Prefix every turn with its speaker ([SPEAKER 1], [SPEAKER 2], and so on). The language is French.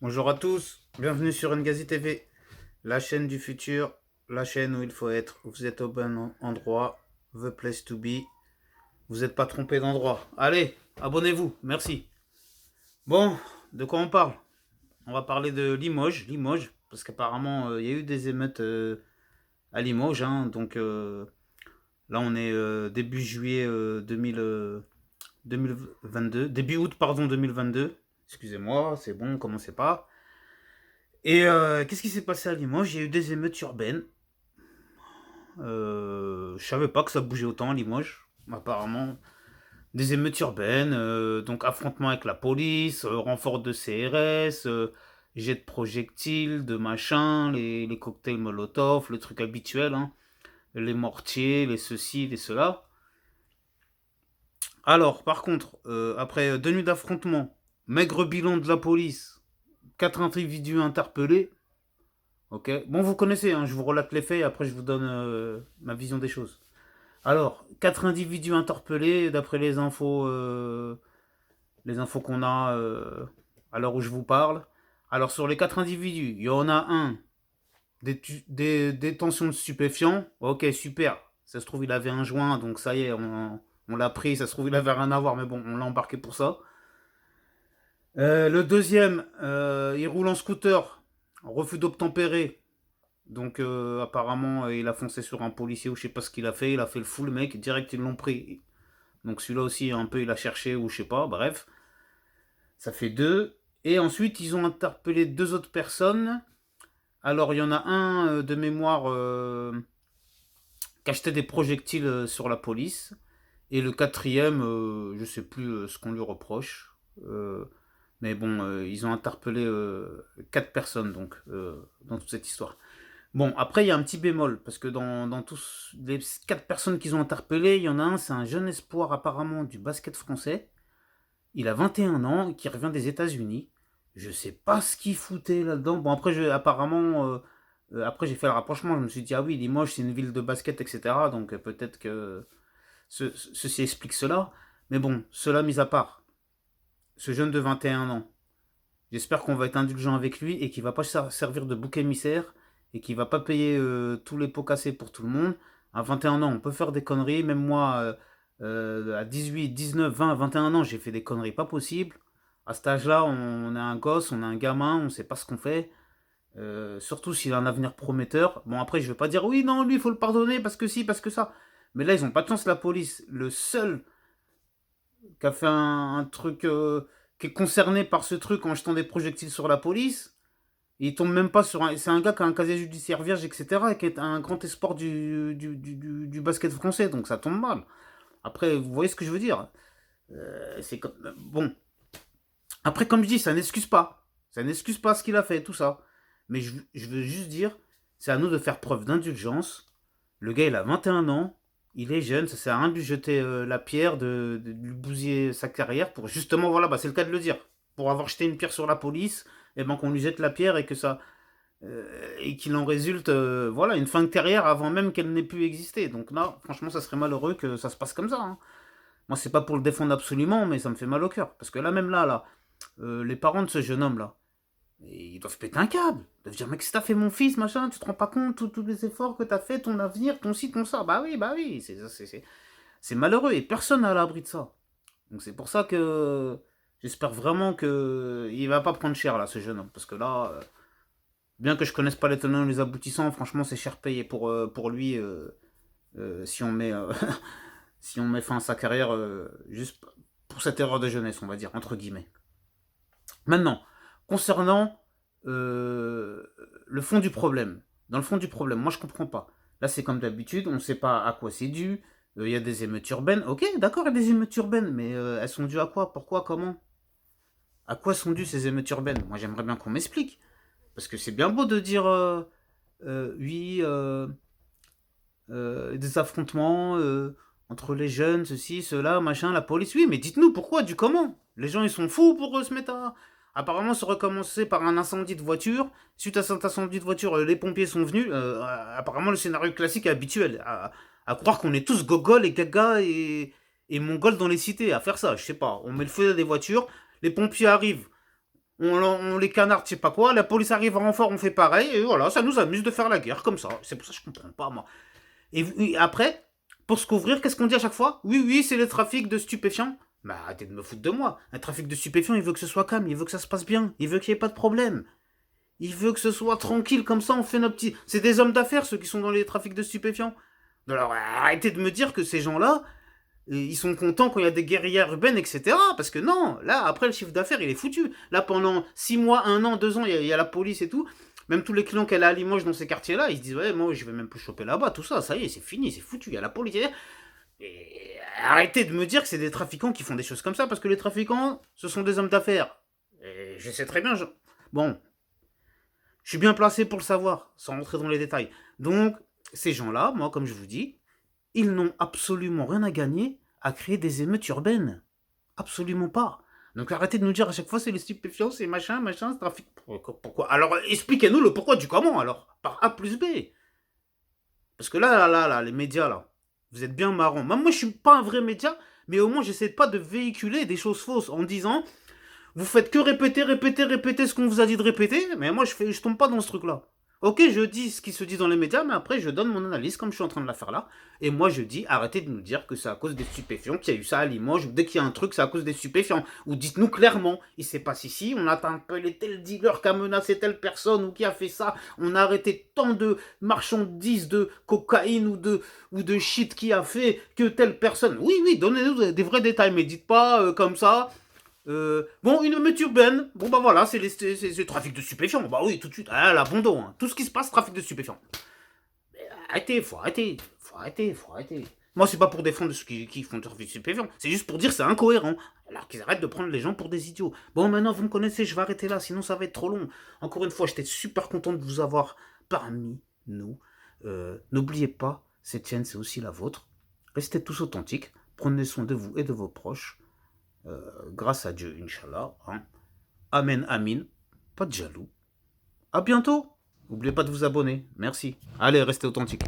[SPEAKER 1] Bonjour à tous, bienvenue sur Ngazi TV, la chaîne du futur, la chaîne où il faut être. Vous êtes au bon endroit, the place to be. Vous n'êtes pas trompé d'endroit. Allez, abonnez-vous, merci. Bon, de quoi on parle? On va parler de Limoges, parce qu'apparemment il y a eu des émeutes à Limoges, hein, donc là on est début juillet 2022, début août pardon 2022. Excusez-moi, c'est bon, commencez pas. Et qu'est-ce qui s'est passé à Limoges? Il y a eu des émeutes urbaines. Je savais pas que ça bougeait autant à Limoges, apparemment. Des émeutes urbaines, donc affrontement avec la police, renfort de CRS, jet de projectiles, de machin, les cocktails Molotov, le truc habituel, hein. Les mortiers, les ceci, les cela. Alors, par contre, après 2 nuits d'affrontement, maigre bilan de la police, 4 individus interpellés. Ok. Bon, vous connaissez, hein, je vous relate les faits et après je vous donne ma vision des choses. Alors, 4 individus interpellés d'après les infos qu'on a à l'heure où je vous parle. Alors, sur les 4 individus, il y en a un, des détentions de stupéfiants. Ok, super. Ça se trouve, il avait un joint, donc ça y est, on l'a pris. Ça se trouve, il avait rien à voir, mais bon, on l'a embarqué pour ça. Le deuxième, il roule en scooter, refus d'obtempérer. Donc apparemment il a foncé sur un policier ou je sais pas ce qu'il a fait, il a fait le full mec, direct ils l'ont pris. Donc celui-là aussi un peu il a cherché ou je sais pas, bref. Ça fait deux. Et ensuite ils ont interpellé deux autres personnes. Alors il y en a un de mémoire qui achetait des projectiles sur la police. Et le quatrième, je sais plus ce qu'on lui reproche. Mais bon, ils ont interpellé quatre personnes donc dans toute cette histoire. Bon, après, il y a un petit bémol, parce que dans tous les 4 personnes qu'ils ont interpellées, il y en a un, c'est un jeune espoir apparemment du basket français. Il a 21 ans, et qui revient des États-Unis. Je sais pas ce qu'il foutait là-dedans. Bon, après, apparemment, après j'ai fait le rapprochement, je me suis dit, ah oui, Limoges, c'est une ville de basket, etc. Donc peut-être que ceci explique cela. Mais bon, cela mis à part, ce jeune de 21 ans, j'espère qu'on va être indulgent avec lui et qu'il va pas servir de bouc émissaire et qu'il va pas payer tous les pots cassés pour tout le monde. À 21 ans, on peut faire des conneries. Même moi, à 18, 19, 20, 21 ans, j'ai fait des conneries pas possibles. À cet âge-là, on est un gosse, on est un gamin, on sait pas ce qu'on fait. Surtout s'il a un avenir prometteur. Bon, après, je vais pas dire oui, non, lui, il faut le pardonner parce que si, parce que ça. Mais là, ils ont pas de chance, la police. Le seul qui a fait un truc, qui est concerné par ce truc en jetant des projectiles sur la police, il tombe même pas sur un. C'est un gars qui a un casier judiciaire vierge, etc. Et qui est un grand espoir du basket français. Donc ça tombe mal. Après, vous voyez ce que je veux dire. C'est comme. Bon. Après, comme je dis, ça n'excuse pas. Ça n'excuse pas ce qu'il a fait, tout ça. Mais je veux juste dire, c'est à nous de faire preuve d'indulgence. Le gars, il a 21 ans. Il est jeune, ça sert à rien de lui jeter la pierre, de lui bousiller sa carrière pour justement, voilà, bah, c'est le cas de le dire. Pour avoir jeté une pierre sur la police, et ben qu'on lui jette la pierre et que ça, et qu'il en résulte voilà, une fin de carrière avant même qu'elle n'ait pu exister. Donc là, franchement, ça serait malheureux que ça se passe comme ça, hein. Moi, c'est pas pour le défendre absolument, mais ça me fait mal au cœur. Parce que là, même là, les parents de ce jeune homme-là, ils doivent péter un câble. Ils doivent dire, mec, si t'as fait mon fils, machin, tu te rends pas compte, tous les efforts que t'as fait, ton avenir, ton ci, ton ça. Bah oui, c'est malheureux et personne n'est à l'abri de ça. Donc c'est pour ça que j'espère vraiment que il va pas prendre cher là, ce jeune homme. Parce que là, bien que je connaisse pas les tenants et les aboutissants, franchement, c'est cher payé pour lui si on met si on met fin à sa carrière juste pour cette erreur de jeunesse, on va dire entre guillemets. Maintenant, concernant le fond du problème. Dans le fond du problème, moi je comprends pas. Là, c'est comme d'habitude, on ne sait pas à quoi c'est dû. Il y a des émeutes urbaines. Ok, d'accord, il y a des émeutes urbaines, mais elles sont dues à quoi? Pourquoi? Comment? À quoi sont dues ces émeutes urbaines? Moi, j'aimerais bien qu'on m'explique. Parce que c'est bien beau de dire oui, des affrontements entre les jeunes, ceci, cela, machin, la police. Oui, mais dites-nous pourquoi, du comment. Les gens, ils sont fous pour se mettre à. Apparemment, ça aurait commencé par un incendie de voiture. Suite à cet incendie de voiture, les pompiers sont venus. Apparemment, le scénario classique est habituel. À croire qu'on est tous gogols et gaga et mongols dans les cités à faire ça. Je sais pas. On met le feu à des voitures, les pompiers arrivent, on les canarde, je sais pas quoi, la police arrive en renfort, on fait pareil, et voilà, ça nous amuse de faire la guerre comme ça. C'est pour ça que je comprends pas, moi. Et après, pour se couvrir, qu'est-ce qu'on dit à chaque fois? Oui, oui, c'est le trafic de stupéfiants. Bah, arrêtez de me foutre de moi. Un trafic de stupéfiants, il veut que ce soit calme, il veut que ça se passe bien, il veut qu'il n'y ait pas de problème. Il veut que ce soit tranquille, comme ça on fait nos petits... C'est des hommes d'affaires, ceux qui sont dans les trafics de stupéfiants. Alors arrêtez de me dire que ces gens-là, ils sont contents quand il y a des guerrières urbaines, etc. Parce que non, là, après, le chiffre d'affaires, il est foutu. Là, pendant 6 mois, 1 an, 2 ans, il y a la police et tout. Même tous les clients qu'elle a à Limoges dans ces quartiers-là, ils se disent, ouais, moi, je vais même plus choper là-bas, tout ça, ça y est, c'est fini, c'est foutu, il y a la police. Et arrêtez de me dire que c'est des trafiquants qui font des choses comme ça, parce que les trafiquants, ce sont des hommes d'affaires. Et je sais très bien, bon, je suis bien placé pour le savoir, sans rentrer dans les détails. Donc, ces gens-là, moi, comme je vous dis, ils n'ont absolument rien à gagner à créer des émeutes urbaines. Absolument pas. Donc arrêtez de nous dire à chaque fois c'est les stupéfiants, c'est machin, machin, c'est trafic. Pourquoi? Alors expliquez-nous le pourquoi du comment alors. Par A plus B. Parce que là, les médias là, vous êtes bien marrants. Moi je suis pas un vrai média, mais au moins j'essaie pas de véhiculer des choses fausses en disant vous faites que répéter, répéter, répéter ce qu'on vous a dit de répéter, mais moi je tombe pas dans ce truc là. Ok, je dis ce qui se dit dans les médias, mais après je donne mon analyse comme je suis en train de la faire là. Et moi je dis, arrêtez de nous dire que c'est à cause des stupéfiants qu'il y a eu ça à Limoges, ou dès qu'il y a un truc, c'est à cause des stupéfiants. Ou dites-nous clairement, il s'est passé ici, on a appelé tel dealer qui a menacé telle personne, ou qui a fait ça, on a arrêté tant de marchandises de cocaïne ou de shit qui a fait que telle personne. Oui, oui, donnez-nous des vrais détails, mais dites pas comme ça. Bon, une meute urbaine. Bon, bah voilà, c'est le trafic de stupéfiants. Bah oui, tout de suite. Ah, l'abandon. Hein. Tout ce qui se passe, trafic de stupéfiants. Mais arrêtez, faut arrêter. Faut arrêter, faut arrêter. Moi, c'est pas pour défendre ceux qui font du trafic de stupéfiants. C'est juste pour dire c'est incohérent. Alors qu'ils arrêtent de prendre les gens pour des idiots. Bon, maintenant, vous me connaissez, je vais arrêter là, sinon ça va être trop long. Encore une fois, j'étais super content de vous avoir parmi nous. N'oubliez pas, cette chaîne, c'est aussi la vôtre. Restez tous authentiques. Prenez soin de vous et de vos proches. Grâce à Dieu, Inch'Allah. Hein. Amen, amin. Pas de jaloux. À bientôt. N'oubliez pas de vous abonner. Merci. Allez, restez authentiques.